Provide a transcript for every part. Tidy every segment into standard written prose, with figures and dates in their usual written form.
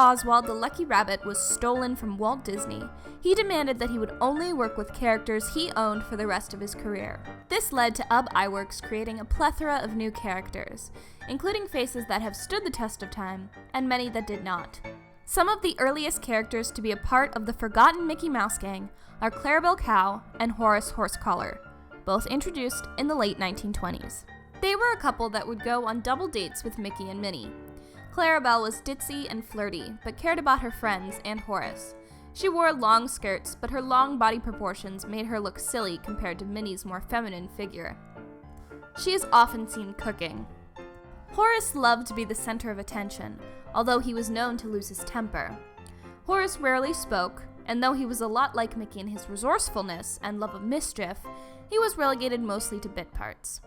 Oswald the Lucky Rabbit was stolen from Walt Disney, he demanded that he would only work with characters he owned for the rest of his career. This led to UB Iwerks creating a plethora of new characters, including faces that have stood the test of time, and many that did not. Some of the earliest characters to be a part of the forgotten Mickey Mouse gang are Clarabelle Cow and Horace Horsecollar, both introduced in the late 1920s. They were a couple that would go on double dates with Mickey and Minnie. Clarabelle was ditzy and flirty, but cared about her friends and Horace. She wore long skirts, but her long body proportions made her look silly compared to Minnie's more feminine figure. She is often seen cooking. Horace loved to be the center of attention, although he was known to lose his temper. Horace rarely spoke, and though he was a lot like Mickey in his resourcefulness and love of mischief, he was relegated mostly to bit parts.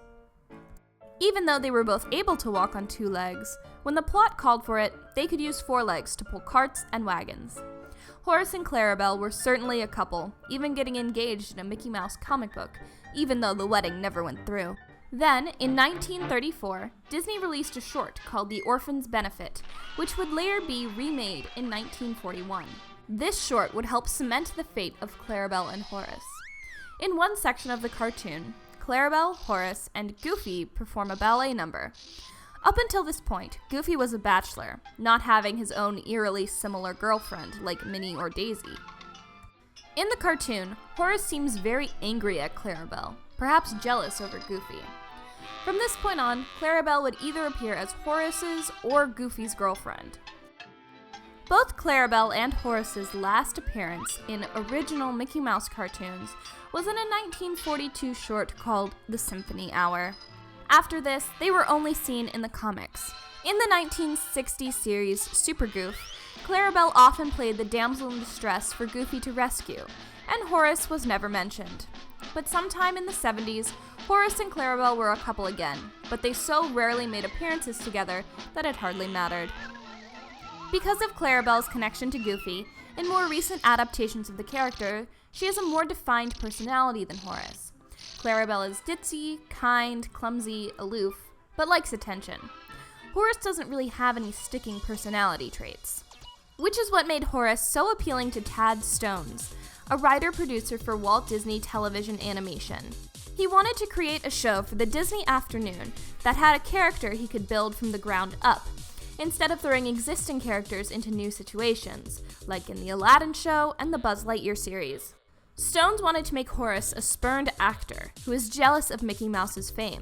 Even though they were both able to walk on 2 legs, when the plot called for it, they could use 4 legs to pull carts and wagons. Horace and Clarabelle were certainly a couple, even getting engaged in a Mickey Mouse comic book, even though the wedding never went through. Then, in 1934, Disney released a short called The Orphan's Benefit, which would later be remade in 1941. This short would help cement the fate of Clarabelle and Horace. In one section of the cartoon, Clarabelle, Horace, and Goofy perform a ballet number. Up until this point, Goofy was a bachelor, not having his own eerily similar girlfriend like Minnie or Daisy. In the cartoon, Horace seems very angry at Clarabelle, perhaps jealous over Goofy. From this point on, Clarabelle would either appear as Horace's or Goofy's girlfriend. Both Clarabelle and Horace's last appearance in original Mickey Mouse cartoons was in a 1942 short called The Symphony Hour. After this, they were only seen in the comics. In the 1960 series Super Goof, Clarabelle often played the damsel in distress for Goofy to rescue, and Horace was never mentioned. But sometime in the 70s, Horace and Clarabelle were a couple again, but they so rarely made appearances together that it hardly mattered. Because of Clarabelle's connection to Goofy, in more recent adaptations of the character, she has a more defined personality than Horace. Clarabelle is ditzy, kind, clumsy, aloof, but likes attention. Horace doesn't really have any sticking personality traits. Which is what made Horace so appealing to Tad Stones, a writer-producer for Walt Disney Television Animation. He wanted to create a show for the Disney afternoon that had a character he could build from the ground up, instead of throwing existing characters into new situations, like in the Aladdin show and the Buzz Lightyear series. Stones wanted to make Horace a spurned actor who is jealous of Mickey Mouse's fame.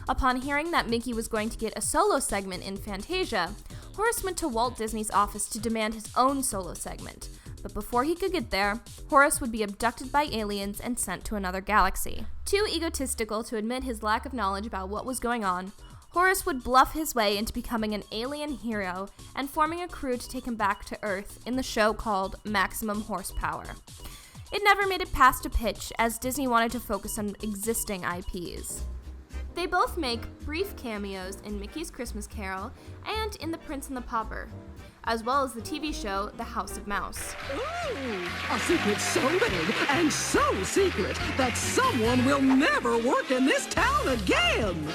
Upon hearing that Mickey was going to get a solo segment in Fantasia, Horace went to Walt Disney's office to demand his own solo segment, but before he could get there, Horace would be abducted by aliens and sent to another galaxy. Too egotistical to admit his lack of knowledge about what was going on, Horace would bluff his way into becoming an alien hero and forming a crew to take him back to Earth in the show called Maximum Horsepower. It never made it past a pitch, as Disney wanted to focus on existing IPs. They both make brief cameos in Mickey's Christmas Carol and in The Prince and the Pauper, as well as the TV show The House of Mouse. Ooh, a secret so big and so secret that someone will never work in this town again!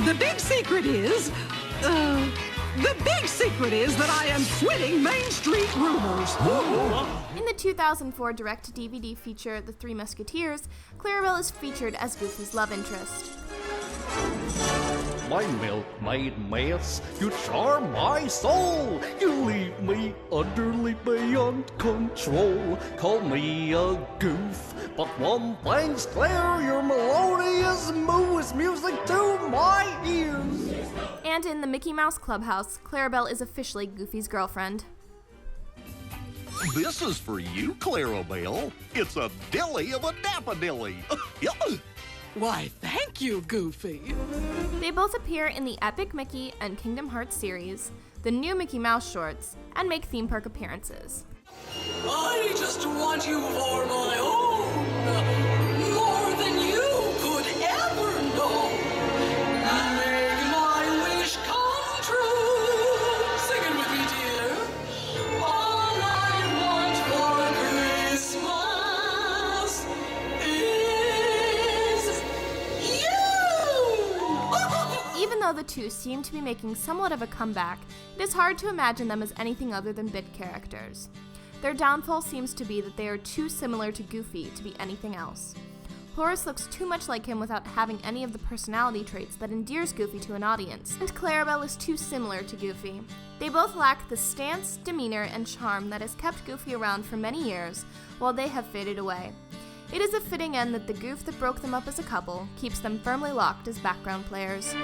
The big secret is that I am quitting Main Street Rumors. In the 2004 direct-to-DVD feature, The Three Musketeers, Clarabelle is featured as Goofy's love interest. My milkmaid miss, you charm my soul. You leave me utterly beyond control. Call me a goof, but one thing's clear: your melodious moo is music to my ears. And in the Mickey Mouse Clubhouse, Clarabelle is officially Goofy's girlfriend. This is for you, Clarabelle. It's a dilly of a daffodilly. Why, thank you, Goofy. They both appear in the Epic Mickey and Kingdom Hearts series, the new Mickey Mouse shorts, and make theme park appearances. I just want you for my own, more than you could ever know. Make my wish come true. Sing it with me, dear. All I want for Even though the two seem to be making somewhat of a comeback, it is hard to imagine them as anything other than bit characters. Their downfall seems to be that they are too similar to Goofy to be anything else. Horace looks too much like him without having any of the personality traits that endears Goofy to an audience, and Clarabelle is too similar to Goofy. They both lack the stance, demeanor, and charm that has kept Goofy around for many years, while they have faded away. It is a fitting end that the goof that broke them up as a couple keeps them firmly locked as background players.